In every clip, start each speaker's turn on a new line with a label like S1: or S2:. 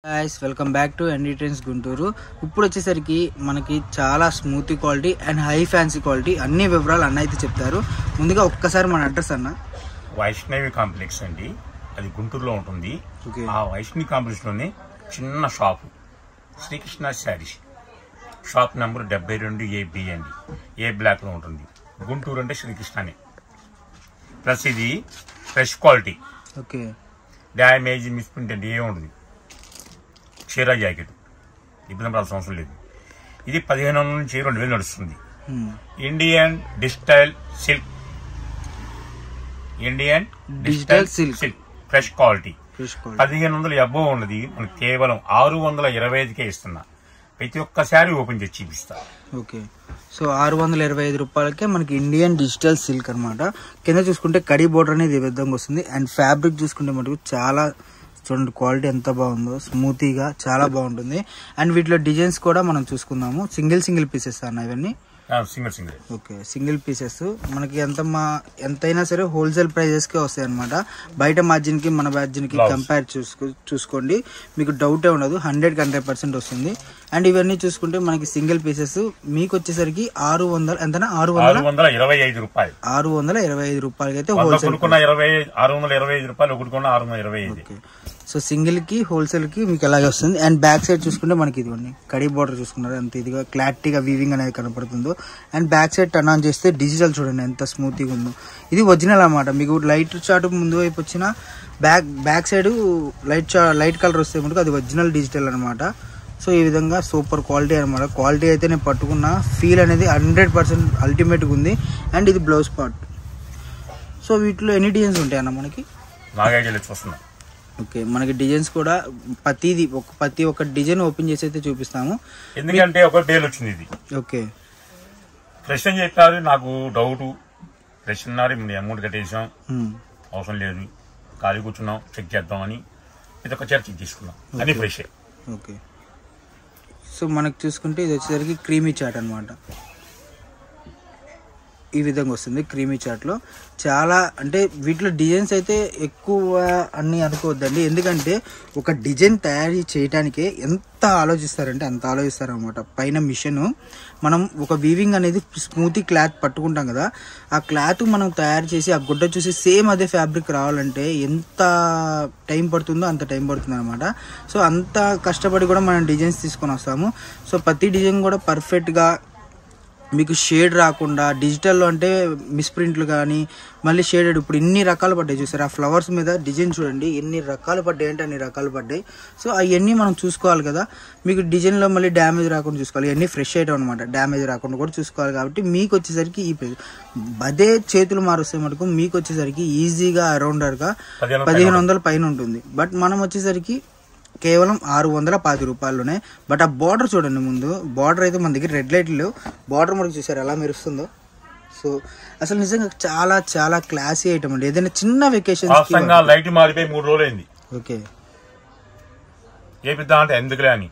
S1: guys, welcome back to ND Trends Guntur. ఇప్పుడు వచ్చేసరికి మనకి చాలా smooth quality and high fancy quality అన్ని వివరాలు అన్న అయితే చెప్తారు. ముందుగా ఒక్కసారి మన అడ్రస్ అన్న.
S2: వైష్ణవి కాంప్లెక్స్ అండి, అది గుంటూరులో ఉంటుంది. ఆ వైష్ణవి కాంప్లెక్స్ లోనే చిన్న shop Sri Krishna saris, shop number 72AB అండి. ఏ బ్లాక్ లో ఉంటుంది. గుంటూరు అంటే శ్రీకృష్ణనే. ప్లస్ ఇది ఫ్రెష్ క్వాలిటీ, డ్యామేజ్ మిస్ప్రింట్ అంటే ఏముంటుంది. చీర జాకెట్ ఇబ్బంది పడాల్సిన అవసరం లేదు. ఇది 1500 నుంచి 2000 నడుస్తుంది. Indian digital silk, Indian digital silk fresh quality 1500 అబ్బో ఉన్నది. మనకి కేవలం 625కే ఇస్తున్నా. ప్రతి ఒక్కసారి ఓపెన్ చేసి చూపిస్తా.
S1: ఓకే, సో 625 రూపాయలకే మనకి ఇండియన్ డిజిటల్ సిల్క్ అనమాట. కింద చూసుకుంటే కడీ బోర్డర్ అనేది ఈ విధంగా వస్తుంది. అండ్ ఫ్యాబ్రిక్ చూసుకుంటే మనకు చాలా చూడండి, క్వాలిటీ ఎంత బాగుందో, స్మూతీగా చాలా బాగుంటుంది. అండ్ వీటిలో డిజైన్స్ కూడా మనం చూసుకుందాము. సింగిల్ పీసెస్ అన్న ఇవన్నీ. ఓకే, సింగిల్ పీసెస్ మనకి ఎంతైనా సరే హోల్సేల్ ప్రైజెస్కే వస్తాయి అనమాట. బయట మార్జిన్ కి మన మార్జిన్ కి కంపేర్ చూసుకోండి, మీకు డౌటే ఉండదు. 100% వస్తుంది. అండ్ ఇవన్నీ చూసుకుంటే మనకి సింగిల్ పీసెస్ మీకు వచ్చేసరికి 600 ఎంతనా
S2: 625 రూపాయలు.
S1: 625 రూపాయలకి అయితే హోల్సేల్.
S2: 625 రూపాయలు ఒకటి కొన్న 625.
S1: సో సింగిల్ కి హోల్సేల్ కి మీకు అలాగే వస్తుంది. అండ్ బ్యాక్ సైడ్ చూసుకుంటే మనకి ఇదిగోండి కడీ బోర్డర్ చూసుకున్నారు, ఎంత ఇదిగా క్లారిటీగా వీవింగ్ అనేది కనపడుతుందో. And back side turn on చేస్తే డిజిటల్ చూడండి ఎంత స్మూత్గా ఉందో. ఇది ఒరిజినల్ అనమాట. మీకు లైట్ చార్ట్ ముందు వైపు వచ్చిన బ్యాక్ సైడ్ లైట్ కలర్ వస్తే మనకు అది ఒరిజినల్ డిజిటల్ అనమాట. సో ఈ విధంగా సూపర్ క్వాలిటీ అనమాట. క్వాలిటీ అయితే నేను పట్టుకున్న ఫీల్ అనేది 100% అల్టిమేట్గా ఉంది. అండ్ ఇది బ్లౌజ్ పార్ట్. సో వీటిలో ఎన్ని డిజైన్స్ ఉంటాయి అన్న మనకి? ఓకే, మనకి డిజైన్స్ కూడా ప్రతి ఒక్క డిజైన్ ఓపెన్ చేసి అయితే చూపిస్తాము.
S2: ఎందుకంటే ఒక డేల్ వచ్చింది ఇది.
S1: ఓకే,
S2: ఫ్రెష్ అని చెప్పారు. నాకు డౌట్, ఫ్రెష్ అన్నారు, అమౌంట్ కట్టేసాం, అవసరం లేదు, ఖాళీ కూర్చున్నాం, చెక్ చేద్దాం అని ఇది ఒక చీర చెక్ తీసుకున్నాం. అది ఫ్రెష్.
S1: ఓకే, సో మనకు చూసుకుంటే ఇది వచ్చేసరికి క్రీమీ చాట్ అనమాట. ఈ విధంగా వస్తుంది క్రీమీ చాట్లో. చాలా అంటే వీటిలో డిజైన్స్ అయితే ఎక్కువ అన్ని అనుకోవద్దండి. ఎందుకంటే ఒక డిజైన్ తయారు చేయడానికే ఎంత ఆలోచిస్తారంటే అంత ఆలోచిస్తారు అనమాట. పైన మిషన్ మనం ఒక వీవింగ్ అనేది స్మూతీ క్లాత్ పట్టుకుంటాం కదా, ఆ క్లాత్ మనం తయారు చేసి ఆ గుడ్డ చూసి సేమ్ అదే ఫ్యాబ్రిక్ రావాలంటే ఎంత టైం పడుతుందో అంత టైం పడుతుంది అనమాట. సో అంత కష్టపడి కూడా మనం డిజైన్స్ తీసుకొని వస్తాము. సో ప్రతి డిజైన్ కూడా పర్ఫెక్ట్గా మీకు షేడ్ రాకుండా, డిజిటల్లో అంటే మిస్ప్రింట్లు కానీ మళ్ళీ షేడెడ్ ఇప్పుడు ఇన్ని రకాలు పడ్డాయి చూసారు. ఆ ఫ్లవర్స్ మీద డిజైన్ చూడండి ఎన్ని రకాలు పడ్డాయి అంటే అన్ని రకాలు పడ్డాయి. సో అవన్నీ మనం చూసుకోవాలి కదా. మీకు డిజైన్లో మళ్ళీ డ్యామేజ్ రాకుండా చూసుకోవాలి. ఇవన్నీ ఫ్రెష్ ఐటమ్ అనమాట, డ్యామేజ్ రాకుండా కూడా చూసుకోవాలి. కాబట్టి మీకు వచ్చేసరికి అదే చేతులు మారుస్తే మటుకు మీకు వచ్చేసరికి ఈజీగా అరౌండర్గా 1500 పైన ఉంటుంది. బట్ మనం వచ్చేసరికి కేవలం 610 రూపాయల్లోనే. బట్ ఆ బార్డర్ చూడండి, ముందు బార్డర్ అయితే మన దగ్గర రెడ్ లైట్లు బార్డర్ మనకు చూసారు ఎలా మెరుస్తుందో. సో అసలు నిజంగా చాలా చాలా క్లాసీ ఐటమ్ అండి. ఏదైనా చిన్న వెకేషన్
S2: లైట్ మారిపోయి 3 రోజులు అయింది.
S1: ఓకే,
S2: ఏ పెద్ద అంటే ఎందుకులే అని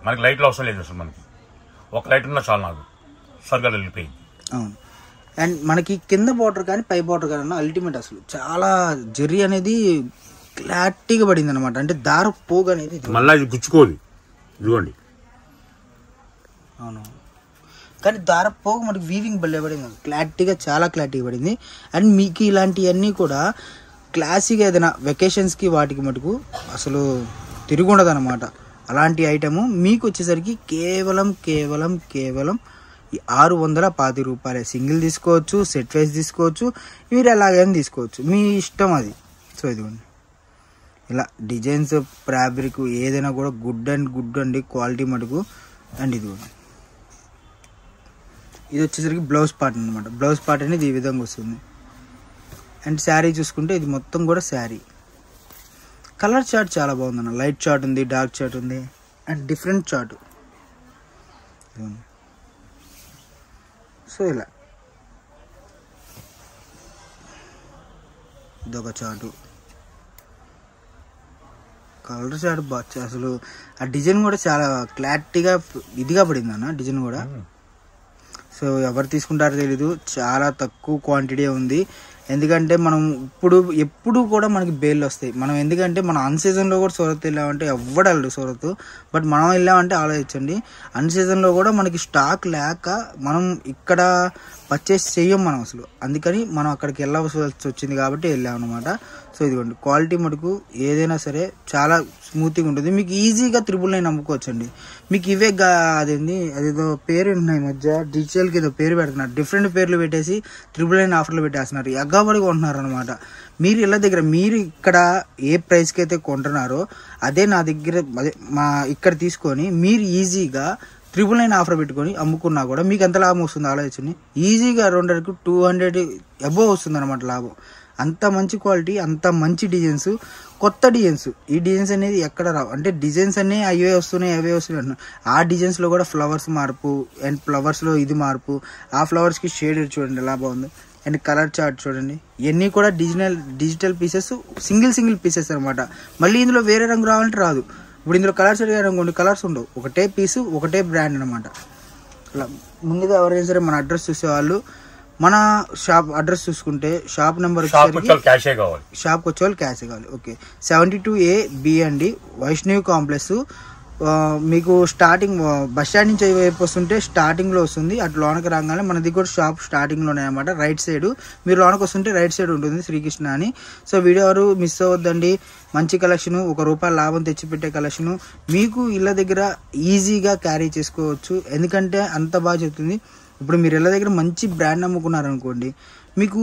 S2: మనకి లైట్లు అవసరం లేదు. అసలు మనకి ఒక లైట్ ఉన్నా చాలా, నాకు సరిగ్గా వెళ్ళిపోయింది.
S1: అవును. అండ్ మనకి కింద బార్డర్ కానీ పై బార్డర్ కానీ అల్టిమేట్. అసలు చాలా జెర్రీ అనేది క్లారిటీగా పడింది అనమాట. అంటే దార పోగు అనేది
S2: మళ్ళీ గుచ్చుకోదు, ఇదిగోండి.
S1: అవును, కానీ దార పోగు మనకి వీవింగ్ బల్లే పడింది, క్లారిటీగా చాలా క్లారిటీగా పడింది. అండ్ మీకు ఇలాంటివన్నీ కూడా క్లాసీగా ఏదైనా వెకేషన్స్కి వాటికి మటుకు అసలు తిరుగుండదు అనమాట. అలాంటి ఐటము మీకు వచ్చేసరికి కేవలం 610 రూపాయలే. సింగిల్ తీసుకోవచ్చు, సెట్ వైజ్ తీసుకోవచ్చు, మీరు ఎలాగైనా తీసుకోవచ్చు, మీ ఇష్టం అది. సో ఇదిగోండి ఇలా డిజైన్స్, ఫ్యాబ్రిక్ ఏదైనా కూడా గుడ్ అండి క్వాలిటీ మటుకు. అండ్ ఇది వచ్చేసరికి బ్లౌజ్ పార్ట్ అనమాట. బ్లౌజ్ పార్ట్ అనేది ఈ విధంగా వస్తుంది. అండ్ శారీ చూసుకుంటే ఇది మొత్తం కూడా శారీ. కలర్ చార్ట్ చాలా బాగుందన్న. లైట్ చార్ట్ ఉంది, డార్క్ చార్ట్ ఉంది, అండ్ డిఫరెంట్ చార్ట్. సో ఇలా ఇదొక చార్టు, కలర్ చార్ట్ బాగా. అసలు ఆ డిజైన్ కూడా చాలా క్లారిటీగా ఇదిగా పడింది అన్న డిజైన్ కూడా. సో ఎవరు తీసుకుంటారో తెలీదు, చాలా తక్కువ క్వాంటిటీ ఉంది. ఎందుకంటే మనం ఎప్పుడు కూడా మనకి బేళ్ళు వస్తాయి. మనం ఎందుకంటే మనం అన్ సీజన్లో కూడా సూరత్ వెళ్ళామంటే ఎవ్వడల్లు సూరత్, బట్ మనం వెళ్ళామంటే ఆలోచించండి, అన్ సీజన్లో కూడా మనకి స్టాక్ లేక మనం ఇక్కడ పర్చేస్ చెయ్యం మనం అసలు. అందుకని మనం అక్కడికి వెళ్ళవలసి వచ్చింది కాబట్టి వెళ్ళాం అనమాట. సో ఇదిగోండి క్వాలిటీ మటుకు ఏదైనా సరే చాలా స్మూత్గా ఉంటుంది. మీకు ఈజీగా 999 అమ్ముకోవచ్చండి. మీకు ఇవే అదేదో పేరు ఉన్నాయి, మధ్య డిజిటల్కి ఏదో పేరు పెడుతున్నారు, డిఫరెంట్ పేర్లు పెట్టేసి 999 ఆఫర్లు పెట్టేస్తున్నారు, ఎగ్గబడి కొంటున్నారు అనమాట. మీరు ఇళ్ళ దగ్గర మీరు ఇక్కడ ఏ ప్రైస్కి అయితే కొంటున్నారో అదే నా దగ్గర ఇక్కడ తీసుకొని మీరు ఈజీగా 999 ఆఫర్ పెట్టుకొని అమ్ముకున్నా కూడా మీకు ఎంత లాభం వస్తుంది ఆలోచించండి. ఈజీగా 200 అబోవ్ వస్తుంది అనమాట లాభం. అంత మంచి క్వాలిటీ, అంత మంచి డిజైన్స్, కొత్త డిజైన్స్. ఈ డిజైన్స్ అనేది ఎక్కడ రావు, అంటే డిజైన్స్ అన్నీ అవే వస్తున్నాయి అంటున్నారు. ఆ డిజైన్స్లో కూడా ఫ్లవర్స్ మార్పు అండ్ ఫ్లవర్స్లో ఇది మార్పు, ఆ ఫ్లవర్స్కి షేడ్ చూడండి ఎలా బాగుంది, అండ్ కలర్ చార్ట్ చూడండి. ఇవన్నీ కూడా డిజిటల్ పీసెస్, సింగిల్ పీసెస్ అనమాట. మళ్ళీ ఇందులో వేరే రంగు రావాలంటే రాదు. ఇప్పుడు ఇందులో కలర్స్ అడిగారనుకోండి, కలర్స్ ఉండవు, ఒకటే పీసు ఒకటే బ్రాండ్ అనమాట. అలా ముందుగా ఎవరైనా సరే మన అడ్రస్ చూసేవాళ్ళు మన షాప్ అడ్రస్ చూసుకుంటే షాప్ నెంబర్ షాప్కి వచ్చే వాళ్ళు క్యాషే కావాలి. ఓకే, 72A B అండి, వైష్ణవి కాంప్లెక్స్. మీకు స్టార్టింగ్ బస్ స్టాండ్ నుంచి వైపు వస్తుంటే స్టార్టింగ్లో వస్తుంది, అటు లోనకి రాగానే మన దగ్గర షాప్ స్టార్టింగ్లోనే అనమాట. రైట్ సైడ్ మీరు లోనకి వస్తుంటే రైట్ సైడ్ ఉంటుంది శ్రీకృష్ణ అని. సో వీడియో ఎవరు మిస్ అవ్వద్దండి. మంచి కలెక్షను, ₹1 లాభం తెచ్చిపెట్టే కలెక్షను మీకు ఇళ్ళ దగ్గర ఈజీగా క్యారీ చేసుకోవచ్చు. ఎందుకంటే అంత బాగా చెప్తుంది. ఇప్పుడు మీరు ఇళ్ళ దగ్గర మంచి బ్రాండ్ అమ్ముకున్నారనుకోండి, మీకు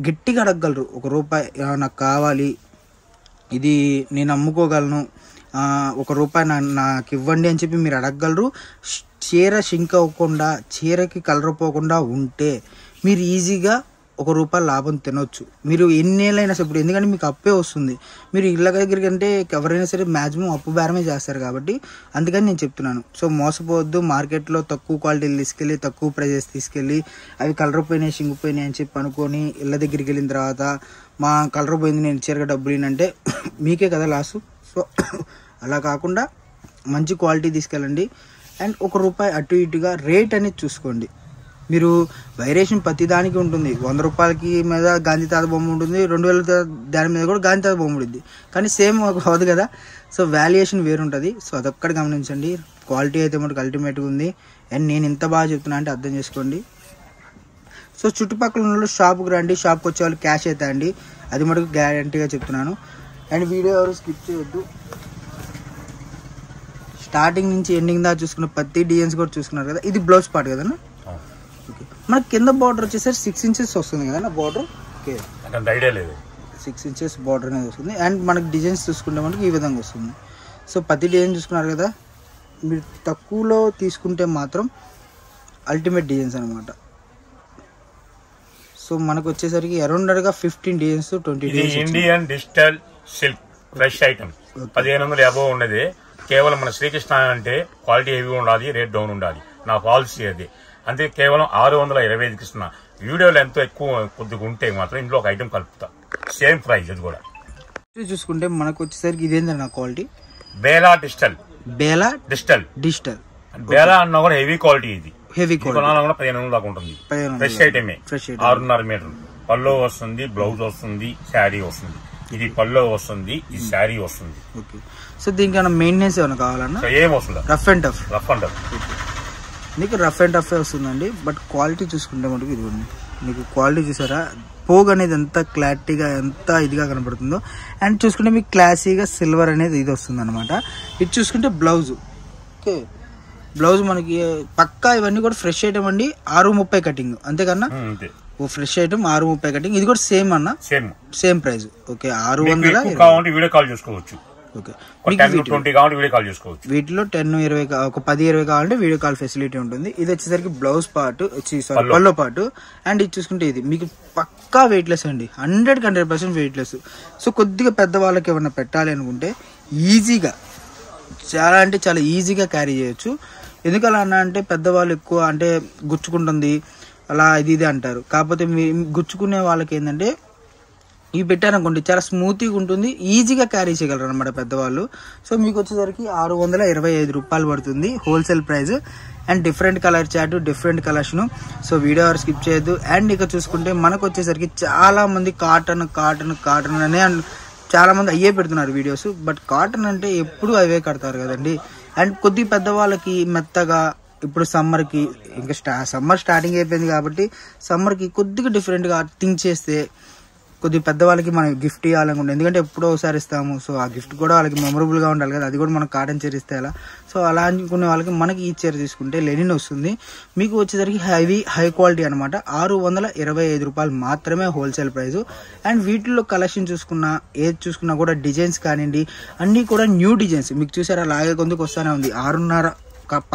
S1: గట్టిగా అడగగలరు, ₹1 నాకు కావాలి, ఇది నేను అమ్ముకోగలను, ₹1 నాకు ఇవ్వండి అని చెప్పి మీరు అడగగలరు. చీర షింక్ అవ్వకుండా, చీరకి కలర్ పోకుండా ఉంటే మీరు ఈజీగా ₹1 లాభం తినొచ్చు. మీరు ఎన్నేళ్ళైనా సరే, ఇప్పుడు ఎందుకంటే మీకు అప్పే వస్తుంది. మీరు ఇళ్ళ దగ్గరికి అంటే ఎవరైనా సరే మ్యాక్సిమం అప్పు బేరమే చేస్తారు కాబట్టి అందుకని నేను చెప్తున్నాను. సో మోసపోవద్దు. మార్కెట్లో తక్కువ క్వాలిటీలు తీసుకెళ్ళి, తక్కువ ప్రైజెస్ తీసుకెళ్ళి అవి కలర్ పోయినాయి, షింగిపోయినాయి అని చెప్పి అనుకొని ఇళ్ళ దగ్గరికి వెళ్ళిన తర్వాత మా కలర్ పోయింది, నేను చీరగా డబ్బులు అంటే మీకే కదా లాసు. సో అలా కాకుండా మంచి క్వాలిటీ తీసుకెళ్ళండి. అండ్ ₹1 అటు ఇటుగా రేట్ అనేది చూసుకోండి. మీరు వైరేషన్ ప్రతి దానికి ఉంటుంది. ₹100 మీద గాంధీ తాత బొమ్మ ఉంటుంది, 2000 దాని మీద కూడా గాంధీ తాత బొమ్మ ఉంటుంది, కానీ సేమ్ అవ్వదు కదా. So valuation వేరుంటుంది. సో అదొక్కటి గమనించండి. క్వాలిటీ అయితే మనకు అల్టిమేట్గా ఉంది. అండ్ నేను ఇంత బాగా చెప్తున్నా అంటే అర్థం చేసుకోండి. సో చుట్టుపక్కల ఉన్న షాప్కి రండి, షాప్కి వచ్చే వాళ్ళు క్యాష్ అవుతా అండి, అది మటుకు గ్యారంటీగా చెప్తున్నాను. అండ్ వీడియో ఎవరు స్కిప్ చేయొద్దు. స్టార్టింగ్ నుంచి ఎండింగ్ దాకా చూసుకున్న ప్రతి డిజైన్స్ కూడా చూసుకున్నారు కదా. ఇది బ్లౌజ్ పార్ట్ కదన్నా. ఓకే, మనకి కింద బార్డర్ వచ్చేసరికి 6 inches వస్తుంది కదా బార్డర్. ఓకే, 6 inches బార్డర్ అనేది వస్తుంది. అండ్ మనకి డిజైన్స్ చూసుకుంటే మనకి ఈ విధంగా వస్తుంది. సో ప్రతి డిజైన్ చూసుకున్నారు కదా. మీరు తక్కువలో తీసుకుంటే మాత్రం అల్టిమేట్ డిజైన్స్ అనమాట. సో మనకు వచ్చేసరికి అరౌండ్గా 15 designs, 20 designs.
S2: Indian digital silk fresh item 1550 ఉన్నది. కేవలం మన శ్రీకృష్ణ అంటే క్వాలిటీ హెవీ ఉండాలి, రేట్ డౌన్ ఉండాలి, నా పాలసీ అది. అంతే, కేవలం 625కి ఇస్తున్నా. వీడియోలో ఎంతో ఎక్కువ కొద్దిగా ఉంటే మాత్రం ఇంట్లో ఒక ఐటమ్ కలుపుతా, సేమ్ ప్రైస్. అది కూడా
S1: చూసుకుంటే మనకు వచ్చేసరికి ఇదేంటంటే నా క్వాలిటీ
S2: బేలా డిజిటల్ బేలా అన్నా కూడా హెవీ క్వాలిటీ. ఇది
S1: హెవీ క్వాలిటీ
S2: కూడా 1500 దాకా ఉంటుంది. ఫ్రెష్ ఐటమే, 6.5 మీటర్ పల్లో వస్తుంది, బ్లౌజ్ వస్తుంది, శారీ వస్తుంది. ఇది పల్లో వస్తుంది, ఇది శారీ వస్తుంది.
S1: ఓకే, సో దీనికి మెయింటెనెన్స్ ఏమైనా కావాలన్నా
S2: ఏం వస్తుంది?
S1: రఫ్ అండ్ టఫ్ మీకు రఫ్ అండ్ టఫ్ వస్తుందండి. బట్ క్వాలిటీ చూసుకుంటే మనకు ఇది మీకు క్వాలిటీ చూసారా, పోగ్ అనేది ఎంత క్లారిటీగా ఎంత ఇదిగా కనబడుతుందో. అండ్ చూసుకుంటే మీకు క్లాసీగా సిల్వర్ అనేది ఇది వస్తుంది అనమాట. ఇది చూసుకుంటే బ్లౌజ్. ఓకే, బ్లౌజ్ మనకి పక్కా ఇవన్నీ కూడా ఫ్రెష్ ఐటమ్ అండి. 630 కటింగ్, అంతేకన్నా ఫ్రెష్ ఐటమ్ 630 కటింగ్. ఇది కూడా సేమ్ అన్న, same price. Okay, 600
S2: video call చేసుకోవచ్చు.
S1: ఓకే,
S2: వీటిలో
S1: 10-20 ఒక 10-20 కావాలంటే వీడియో కాల్ ఫెసిలిటీ ఉంటుంది. ఇది వచ్చేసరికి blouse part, pallu part. And ఇది చూసుకుంటే ఇది మీకు పక్కా వెయిట్లెస్ అండి, 100% వెయిట్లెస్. సో కొద్దిగా పెద్ద వాళ్ళకి ఏమన్నా పెట్టాలి అనుకుంటే ఈజీగా, చాలా అంటే చాలా ఈజీగా క్యారీ చేయొచ్చు. ఎందుకలా అన్నా అంటే పెద్దవాళ్ళు ఎక్కువ అంటే గుచ్చుకుంటుంది అలా ఇది అంటారు. కాకపోతే గుచ్చుకునే వాళ్ళకి ఏంటంటే ఇవి పెట్టారనుకోండి చాలా స్మూత్గా ఉంటుంది, ఈజీగా క్యారీ చేయగలరు అనమాట పెద్దవాళ్ళు. సో మీకు వచ్చేసరికి 625 రూపాయలు పడుతుంది wholesale price. And different colour chart, different colours. So video ఎవరు స్కిప్ చేయొద్దు. అండ్ ఇక చూసుకుంటే మనకు వచ్చేసరికి చాలా మంది కాటన్ కాటన్ కాటన్ అనే చాలా మంది అయ్యే పెడుతున్నారు వీడియోస్. బట్ కాటన్ అంటే ఎప్పుడు అవే కడతారు కదండి. అండ్ కొద్ది పెద్దవాళ్ళకి మెత్తగా ఇప్పుడు సమ్మర్కి ఇంకా సమ్మర్ స్టార్టింగ్ అయిపోయింది కాబట్టి సమ్మర్కి కొద్దిగా డిఫరెంట్గా థింక్ చేస్తే కొద్ది పెద్దవాళ్ళకి మనం గిఫ్ట్ ఇవ్వాలనుకుంటే, ఎందుకంటే ఎప్పుడో ఒకసారి ఇస్తాము. సో ఆ గిఫ్ట్ కూడా వాళ్ళకి మెమొరబుల్గా ఉండాలి కదా, అది కూడా మనం కాటన్ చీర ఇస్తే అలా. సో అలా అనుకునే వాళ్ళకి మనకి ఈ చీర తీసుకుంటే లెనిన్ వస్తుంది. మీకు వచ్చేసరికి హై క్వాలిటీ అనమాట. 625 రూపాయలు మాత్రమే హోల్సేల్ ప్రైస్. అండ్ వీటిల్లో కలెక్షన్ చూసుకున్నా ఏది చూసుకున్నా కూడా డిజైన్స్ కానివ్వండి అన్నీ కూడా న్యూ డిజైన్స్. మీకు చూసారా లాగే కొందుకు వస్తూనే ఉంది. 6.5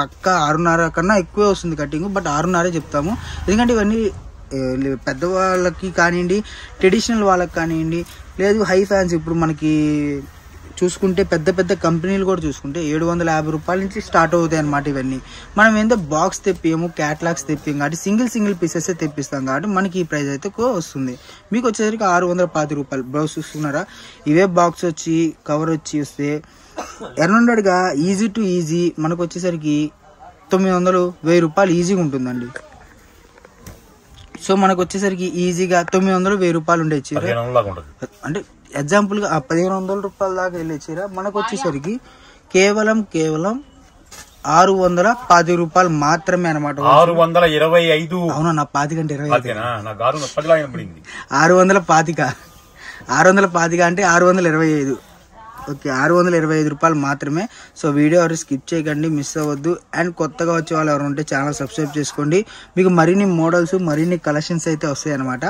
S1: పక్క 6.5 కన్నా ఎక్కువే వస్తుంది కటింగ్, బట్ 6.5 చెప్తాము. ఎందుకంటే ఇవన్నీ పెద్దవాళ్ళకి కానివ్వండి, ట్రెడిషనల్ వాళ్ళకి కానివ్వండి, లేదు హై ఫ్యాన్స్. ఇప్పుడు మనకి చూసుకుంటే పెద్ద పెద్ద కంపెనీలు కూడా చూసుకుంటే 750 రూపాయల నుంచి స్టార్ట్ అవుతాయి అనమాట. ఇవన్నీ మనం ఏందో బాక్స్ తెప్పియము, క్యాటలాగ్స్ తెప్పియం కాబట్టి సింగిల్ పీసెస్ తెప్పిస్తాం కాబట్టి మనకి ఈ ప్రైస్ అయితే ఎక్కువ వస్తుంది. మీకు వచ్చేసరికి 620 రూపాయలు. బ్లౌజ్ చూస్తున్నారా, ఇవే బాక్స్ వచ్చి కవర్ వచ్చి వస్తే 100గా ఈజీ టు ఈజీ మనకు వచ్చేసరికి 900-1000 రూపాయలు ఈజీగా ఉంటుందండి. సో మనకు వచ్చేసరికి ఈజీగా 900-1000 రూపాయలు ఉండే చీర, అంటే ఎగ్జాంపుల్ గా 1500 రూపాయల దాకా వెళ్ళే చీర మనకు వచ్చేసరికి కేవలం 610 రూపాయలు మాత్రమే అనమాట.
S2: 625.
S1: అవునా, నా 10 కంటే 25. 625 అంటే 625. ఓకే, 625 రూపాయలు మాత్రమే. సో వీడియో ఎవరు స్కిప్ చేయకండి, మిస్ అవ్వద్దు. అండ్ కొత్తగా వచ్చే వాళ్ళు ఎవరు ఉంటే ఛానల్ సబ్స్క్రైబ్ చేసుకోండి. మీకు మరిన్ని మోడల్స్ మరిన్ని కలెక్షన్స్ అయితే వస్తాయి అనమాట.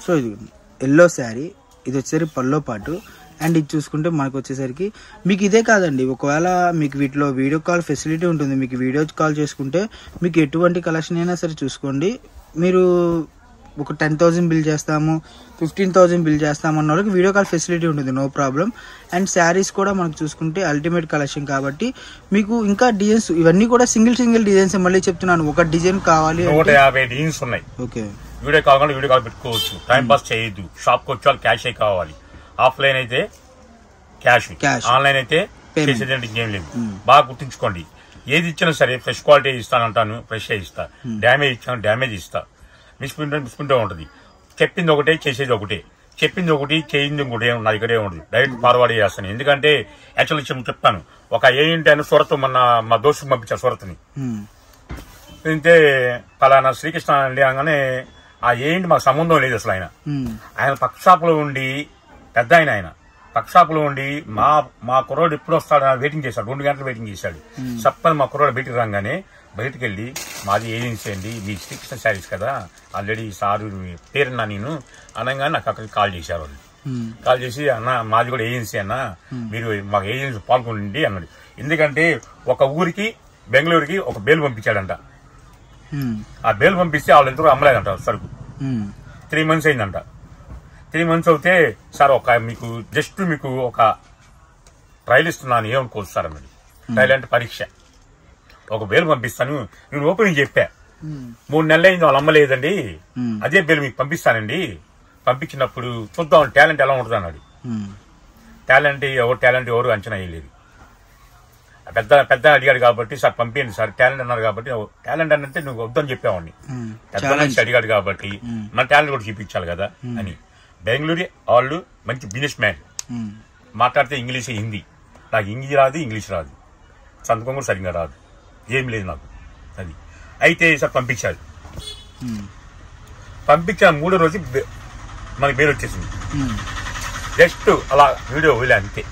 S1: సో ఇది ఎల్లో శారీ, ఇది వచ్చేసరికి పల్లో పాటు. అండ్ ఇది చూసుకుంటే మనకు వచ్చేసరికి మీకు ఇదే కాదండి, ఒకవేళ మీకు వీటిలో వీడియో కాల్ ఫెసిలిటీ ఉంటుంది. మీకు వీడియో కాల్ చేసుకుంటే మీకు ఎటువంటి కలెక్షన్ అయినా సరే చూసుకోండి. మీరు ఒక 10,000 బిల్ చేస్తాము, 15,000 బిల్ చేస్తాము అన్న వాళ్ళకి వీడియో కాల్ ఫెసిలిటీ ఉంటుంది, నో ప్రాబ్లం. అండ్ శారీస్ కూడా మనకు చూసుకుంటే అల్టిమేట్ కలెక్షన్ కాబట్టి మీకు ఇంకా డిజైన్స్ ఇవన్నీ కూడా సింగిల్ డిజైన్స్. మళ్ళీ చెప్తున్నాను, ఒక డిజైన్ కావాలి
S2: 150 డిజైన్స్ ఉన్నాయి.
S1: Okay,
S2: video call video call పెట్టుకోవచ్చు. టైం పాస్ చేయొద్దు. షాప్ కి వచ్చే క్యాష్ కావాలి. ఆఫ్లైన్ అయితే క్యాష్, ఆన్లైన్ అయితే చేసేదంటే ఇంకేం లేదు. బాగా గుర్తుంచుకోండి. ఏది ఇచ్చినా సరే ఫ్రెష్ క్వాలిటీ ఇస్తానంటాను, ఫ్రెష్ ఇస్తా. డ్యామేజ్ ఇచ్చాను, డ్యామేజ్ ఇస్తా. మిస్కుంటూ ఉంటది. చెప్పింది ఒకటే, చేసేది ఒకటే. చెప్పింది ఒకటి, చేయింది ఇంకోటి నా దగ్గరే ఉండదు. డైరెక్ట్ ఫార్వర్డ్ చేస్తాను. ఎందుకంటే యాక్చువల్లీ చెప్తాను. ఒక ఏంటి అని సూరత్ మా దోస్తు పంపించారు సూరత్ని. అయితే పలానా శ్రీకృష్ణ అండి అనగానే ఆ ఏంటి మాకు సంబంధం లేదు అసలు. ఆయన పక్క షాపులో ఉండి, పెద్ద ఆయన పక్క షాపులో ఉండి మా కుర్రోడు ఎప్పుడు వస్తాడు వెయిటింగ్ చేశాడు. 2 గంటలు వెయిటింగ్ చేశాడు. సప్పని మా కుర్రోడు బయటికి రాగానే బయటకు వెళ్ళి, మాది ఏజెన్సీ అండి, మీ శ్రీకృష్ణ శారీస్ కదా, ఆల్రెడీ సారు పేరున్నా నేను అనగానే నాకు అక్కడికి కాల్ చేశారు వాళ్ళు. కాల్ చేసి, అన్న మాది కూడా ఏజెన్సీ అన్న, మీరు మాకు ఏజెన్సీ పాల్గొనండి అన్నాడు. ఎందుకంటే ఒక ఊరికి బెంగళూరుకి ఒక బేలు పంపించాడంట. ఆ బేలు పంపిస్తే వాళ్ళిద్దరూ అమ్మలేదంట సరుకు. 3 months అయిందంట. 3 months అవుతే, సార్ మీకు ఒక ట్రయల్ ఇస్తున్నాను, ఏమనుకోవచ్చు సార్ అన్నది. ట్రయల్ అంటే పరీక్ష. ఒక బేలు పంపిస్తాను, నేను ఓపెనింగ్ చెప్పా. 3 నెలలు అయింది వాళ్ళు అమ్మలేదండి, అదే బేలు మీకు పంపిస్తానండి. పంపించినప్పుడు చూద్దాం టాలెంట్ ఎలా ఉంటుంది అన్నాడు. టాలెంట్ ఎవరు అంచనా వేయలేదు. పెద్ద అడిగాడు కాబట్టి, సార్ పంపించండి సార్ టాలెంట్ అన్నారు కాబట్టి. టాలెంట్ అంటే నువ్వు వద్దని చెప్పావండి. పెద్ద మనిషి అడిగాడు కాబట్టి మన టాలెంట్ కూడా చూపించాలి కదా అని. బెంగళూరు వాళ్ళు మంచి బిజినెస్ మ్యాన్, మాట్లాడితే ఇంగ్లీష్ హిందీ. నాకు హిందీ రాదు, ఇంగ్లీష్ రాదు, సంతకం కూడా సరిగ్గా రాదు, ఏం లేదు నాకు. అది అయితే సార్ పంపించాడు. పంపించిన 3వ రోజు మనకి బేలు వచ్చేసింది. జస్ట్ అలా వీడియో వదిలే అంతే.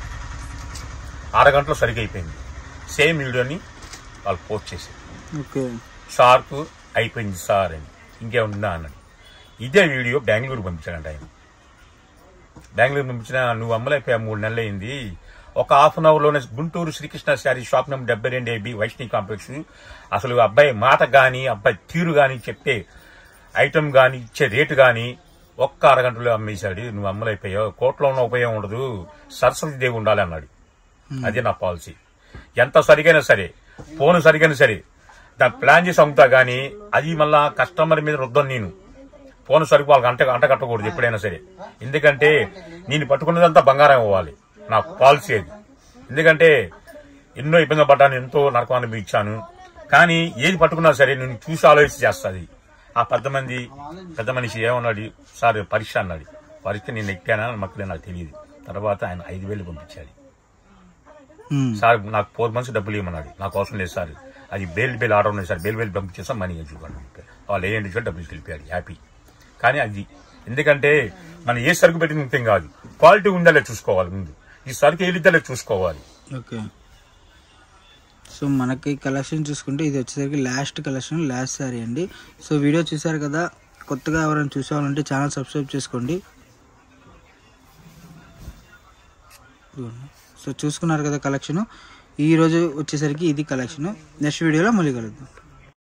S2: 6 గంటలు సరిగ్గా అయిపోయింది. సేమ్ వీడియోని వాళ్ళు పోస్ట్ చేశారు. షార్ప్ అయిపోయింది సార్ అని. ఇంకేముందా అన్నాడు. ఇదే వీడియో బెంగళూరు పంపించాడంట ఆయన. బెంగళూరు పంపించిన, నువ్వు అమ్మలైపోయా 3 నెలలు అయింది. ఒక ½ an hour లోనే Guntur Sri Krishna sari shop number 72AB Vaishnavi complex. అసలు అబ్బాయి మాట గాని, అబ్బాయి తీరు గాని, చెప్పే ఐటమ్ గాని, ఇచ్చే రేటు గాని ఒక్క 6 గంటలో అమ్మేశాడు. నువ్వు అమ్మలైపోయావు, కోట్లో ఉన్న ఉపయోగం ఉండదు, సరస్వతి దేవి ఉండాలి అన్నాడు. అదే నా పాలసీ. ఎంత సరిగైనా సరే, ఫోన్ సరిగైనా సరే, దాన్ని ప్లాన్ చేసి అమ్ముతా గానీ అది మళ్ళా కస్టమర్ మీద రుద్దను నేను. ఫోన్ సరుకు వాళ్ళకి అంట కట్టకూడదు ఎప్పుడైనా సరే. ఎందుకంటే నేను పట్టుకున్నదంతా బంగారం ఇవ్వాలి, నా పాలసీ అది. ఎందుకంటే ఎన్నో ఇబ్బంది పడ్డాను, ఎంతో నరకాన్ని ఇచ్చాను. కానీ ఏది పట్టుకున్నా సరే నేను చూసి ఆలోచించి చేస్తుంది. ఆ పెద్ద మనిషి ఏమన్నాడు, సార్ పరీక్ష అన్నాడు. పరీక్ష నేను ఎక్కానా మక్కలే నాకు తెలియదు. తర్వాత ఆయన 5,000 పంపించాలి. సార్ నాకు 4 months డబ్బులు ఇవ్వమన్నాడు. నాకు అవసరం లేదు సార్, అది బెయిల్ ఆర్డర్ ఉన్నాయి సార్, బెయిల్ పంపించేస్తాం మనీ చూడండి. వాళ్ళు ఏ ఇండివిజువల్ డబ్బులు తెలిపారు, హ్యాపీ. కానీ అది ఎందుకంటే మనం ఏ సరుకు పెట్టిన ముఖ్యం కాదు, క్వాలిటీ ఉండాలే చూసుకోవాలి. ముందు ఈ సరుకు ఏలిద్దాలే చూసుకోవాలి.
S1: ఓకే. సో మనకి కలెక్షన్ చూసుకుంటే ఇది వచ్చేసరికి లాస్ట్ కలెక్షన్, లాస్ట్ శారీ అండి. సో వీడియో చూసారు కదా, కొత్తగా ఎవరైనా చూసేవాళ్ళంటే ఛానల్ సబ్స్క్రైబ్ చేసుకోండి. సో చూసుకున్నారు కదా కలెక్షన్. ఈరోజు వచ్చేసరికి ఇది కలెక్షన్. నెక్స్ట్ వీడియోలో మళ్ళీ కలుద్దాం.